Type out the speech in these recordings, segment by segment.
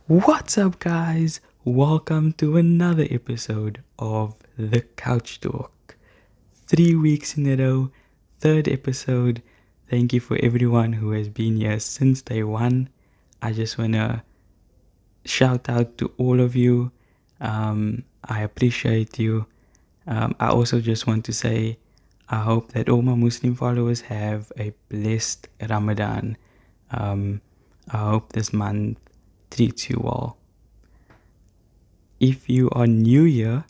What's up, guys? Welcome to another episode of The Couch Talk. 3 weeks in a row, third episode. Thank you for everyone who has been here since day one. I just want to shout out to all of you. I appreciate you. I also just want to say I hope that all my Muslim followers have a blessed Ramadan. I hope this month treats you well. If you are new here,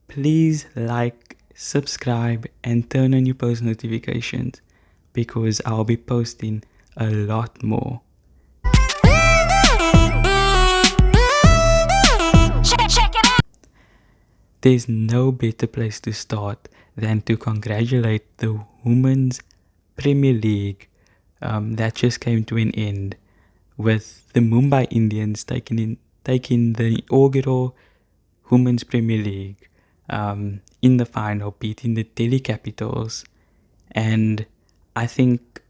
please like, subscribe, and turn on your post notifications because I'll be posting a lot more. There's no better place to start than to congratulate the Women's Premier League that just came to an end, with the Mumbai Indians taking the inaugural Women's Premier League in the final, beating the Delhi Capitals. And I think,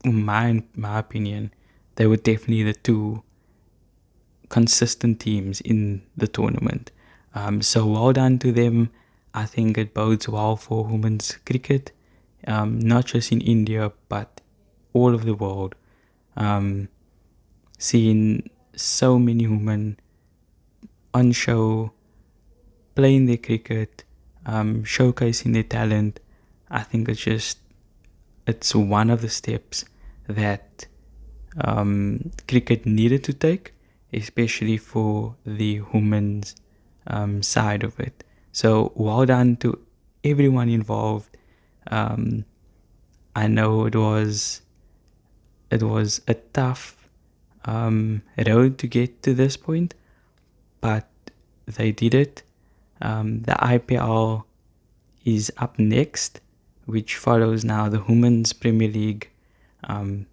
in my opinion, they were definitely the two consistent teams in the tournament. So well done to them. I think it bodes well for women's cricket, not just in India, but all over the world. Seeing so many women on show, playing their cricket, showcasing their talent, I think it's one of the steps that cricket needed to take, especially for the women's side of it. So well done to everyone involved. I know it was a tough road to get to this point, but they did it. The IPL is up next, which follows now the Women's Premier League. And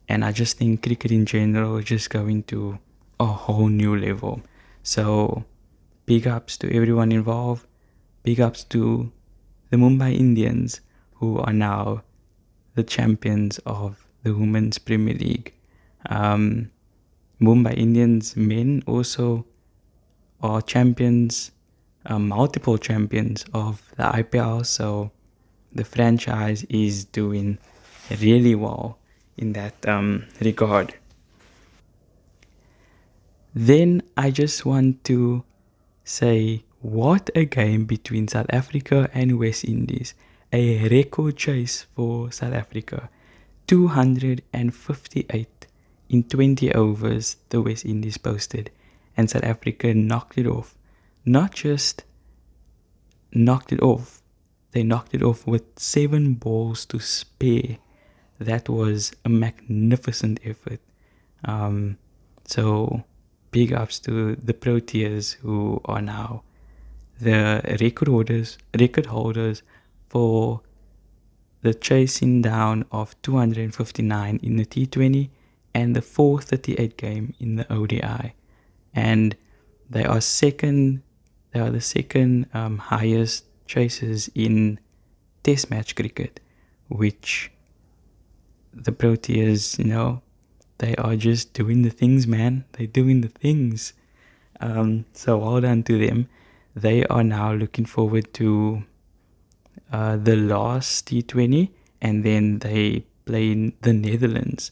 I just think cricket in general is just going to a whole new level. So big ups to everyone involved. Big ups to the Mumbai Indians, who are now the champions of the Women's Premier League. Mumbai Indians men also are champions, multiple champions of the IPL. So the franchise is doing really well in that regard. Then I just want to say, what a game between South Africa and West Indies. A record chase for South Africa. 258 in 20 overs the West Indies posted, and South Africa knocked it off. Not just knocked it off, they knocked it off with 7 balls to spare. That was a magnificent effort. So big ups to the Proteas, who are now the record holders for the chasing down of 259 in the T20 and the 438 game in the ODI. And they are the second highest chasers in Test match cricket, which the Proteas, they are just doing the things, man. They're doing the things. So well done to them. They are now looking forward to the last T20, and then they play the Netherlands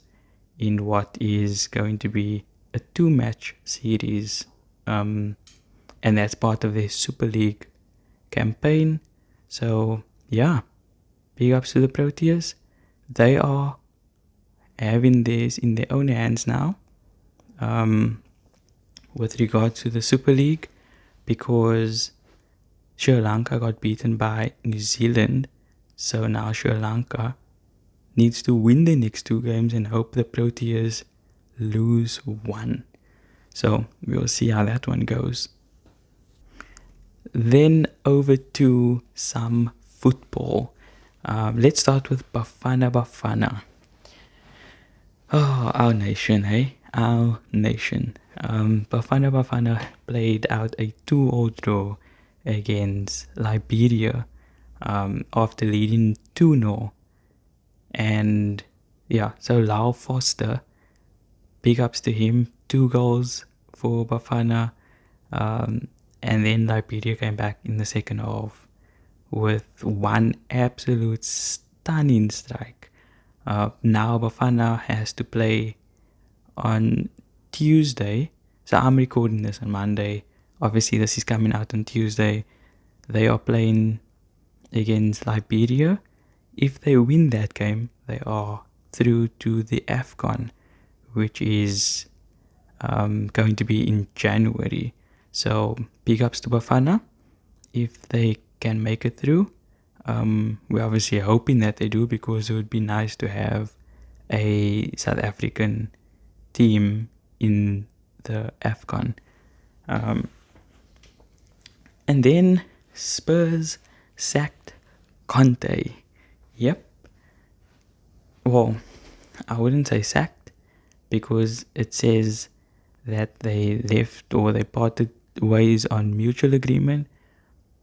in what is going to be a 2-match series. And that's part of their Super League campaign. So yeah, big ups to the Proteas. They are having this in their own hands now, with regard to the Super League, because Sri Lanka got beaten by New Zealand. So now Sri Lanka needs to win the next 2 games and hope the Proteas lose 1. So we'll see how that one goes. Then over to some football. Let's start with Bafana Bafana. Oh, our nation, hey? Our nation. Bafana Bafana played out a 2-2 draw against Liberia after leading 2-0. And yeah, so Lau Foster, big ups to him, 2 goals for Bafana. And then Liberia came back in the second half with one absolute stunning strike. Now Bafana has to play on Tuesday. So I'm recording this on Monday. Obviously, this is coming out on Tuesday. They are playing against Liberia. If they win that game, they are through to the AFCON, which is going to be in January. So big ups to Bafana if they can make it through. We're obviously hoping that they do, because it would be nice to have a South African team in the AFCON. And then Spurs sacked Conte. Yep. Well, I wouldn't say sacked, because it says that they left or they parted ways on mutual agreement.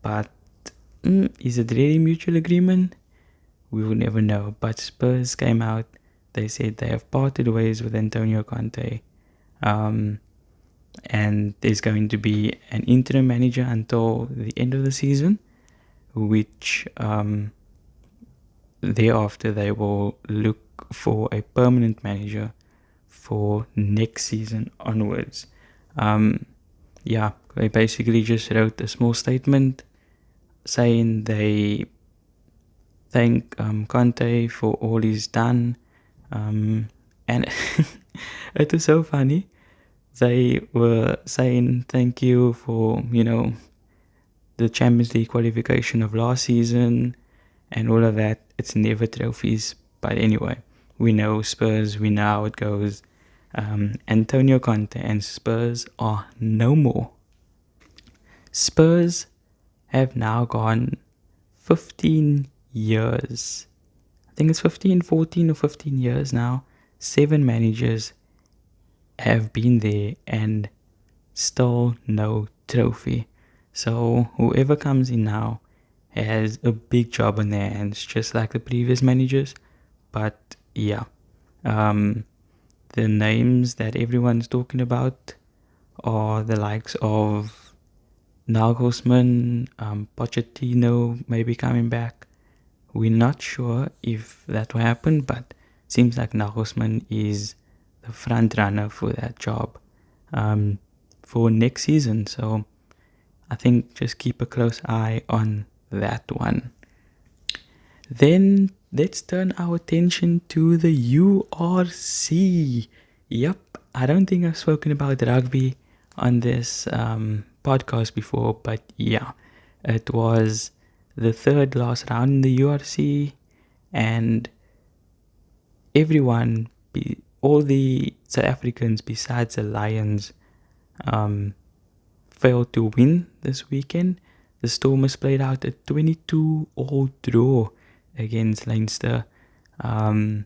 But is it really mutual agreement? We will never know. But Spurs came out. They said they have parted ways with Antonio Conte. And there's going to be an interim manager until the end of the season, which thereafter they will look for a permanent manager for next season onwards. They basically just wrote a small statement saying they thank Conte for all he's done. And it was so funny. They were saying thank you for, the Champions League qualification of last season and all of that. It's never trophies. But anyway, we know Spurs, we know how it goes. Antonio Conte and Spurs are no more. Spurs have now gone 15 years. I think it's 14 or 15 years now. 7 managers have been there and still no trophy. So whoever comes in now has a big job on their hands, just like the previous managers. But yeah, the names that everyone's talking about are the likes of Nagelsmann, Pochettino maybe coming back. We're not sure if that will happen, but seems like Nagelsmann is the front runner for that job for next season. So I think just keep a close eye on that one. Then let's turn our attention to the URC. Yep, I don't think I've spoken about rugby on this podcast before, but yeah, it was the third last round in the URC, and everyone, all the South Africans besides the Lions, failed to win this weekend. The Stormers played out a 22-all draw against Leinster. Arguably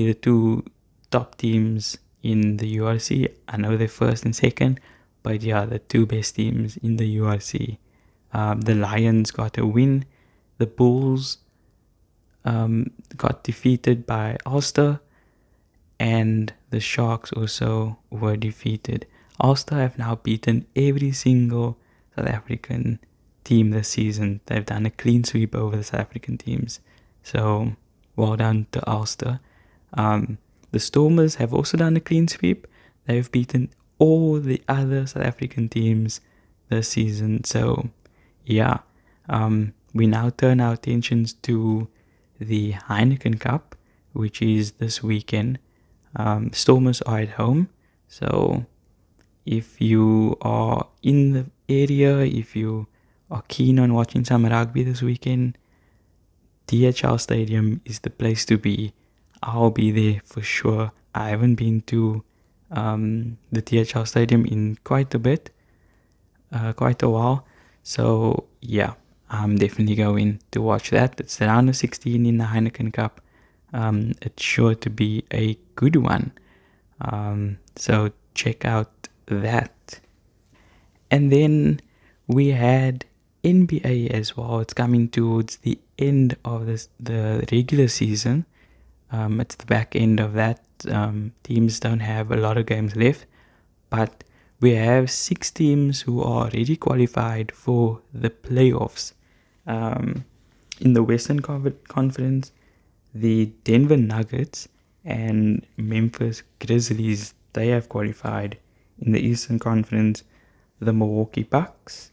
the two top teams in the URC. I know they're first and second, but yeah, the two best teams in the URC. The Lions got a win. The Bulls got defeated by Ulster, and the Sharks also were defeated. Ulster have now beaten every single South African team this season. They've done a clean sweep over the South African teams. So well done to Ulster. The Stormers have also done a clean sweep. They've beaten all the other South African teams this season. So yeah, we now turn our attentions to the Heineken Cup, which is this weekend. Stormers are at home, so if you are in the area, if you are keen on watching some rugby this weekend, DHL Stadium is the place to be. I'll be there for sure. I haven't been to the DHL Stadium in quite a while. So yeah, I'm definitely going to watch that. It's the round of 16 in the Heineken Cup. It's sure to be a good one. So check out that. And then we had NBA as well. It's coming towards the end of the regular season. It's the back end of that. Teams don't have a lot of games left, But we have 6 teams who are already qualified for the playoffs. In the Western Conference, the Denver Nuggets and Memphis Grizzlies, they have qualified. In the Eastern Conference, the Milwaukee Bucks,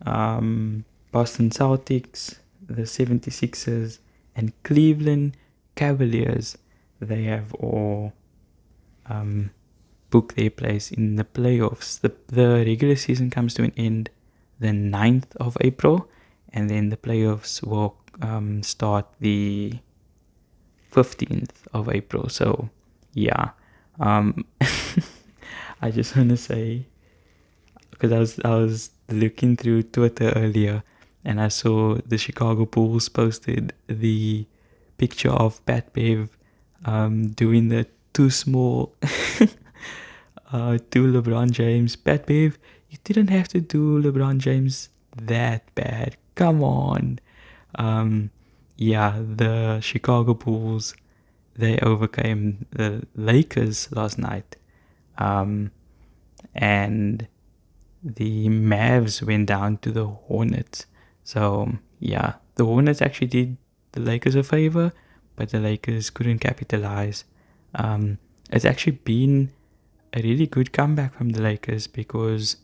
Boston Celtics, the 76ers, and Cleveland Cavaliers, they have all booked their place in the playoffs. The regular season comes to an end the 9th of April, and then the playoffs will start the 15th of April. So, yeah. I just want to say, because I was looking through Twitter earlier, and I saw the Chicago Bulls posted the picture of Pat Bev doing the too small to LeBron James. Pat Bev, you didn't have to do LeBron James that bad. Come on. Yeah, the Chicago Bulls, they overcame the Lakers last night. And the Mavs went down to the Hornets. So, yeah, the Hornets actually did the Lakers a favor, but the Lakers couldn't capitalize. It's actually been a really good comeback from the Lakers, because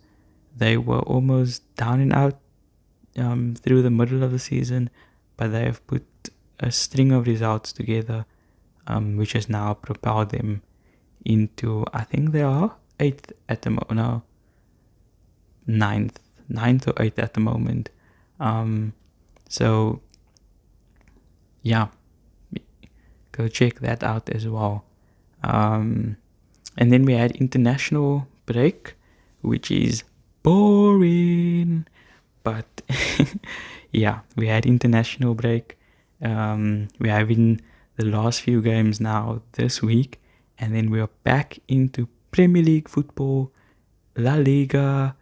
they were almost down and out through the middle of the season, but they have put a string of results together, which has now propelled them into, I think they are 8th at the moment, no, 9th or 8th at the moment. So, yeah, go check that out as well. And then we had international break, which is boring, but yeah, we had international break. We're having the last few games now this week, and then we're back into Premier League football, La Liga,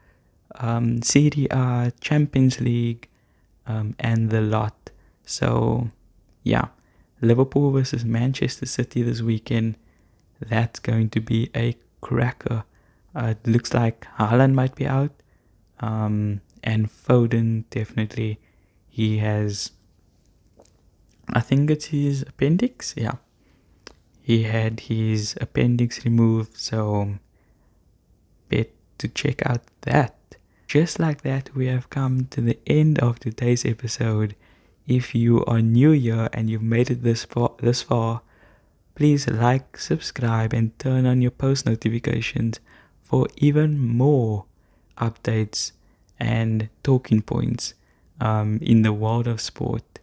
Serie A, Champions League, and the lot. So, yeah, Liverpool versus Manchester City this weekend. That's going to be a cracker. It looks like Haaland might be out, and Foden definitely. He has, I think it's his appendix. Yeah, he had his appendix removed, so bet to check out that. Just like that, we have come to the end of today's episode. If you are new here and you've made it this far, please like, subscribe, and turn on your post notifications for even more updates and talking points in the world of sport.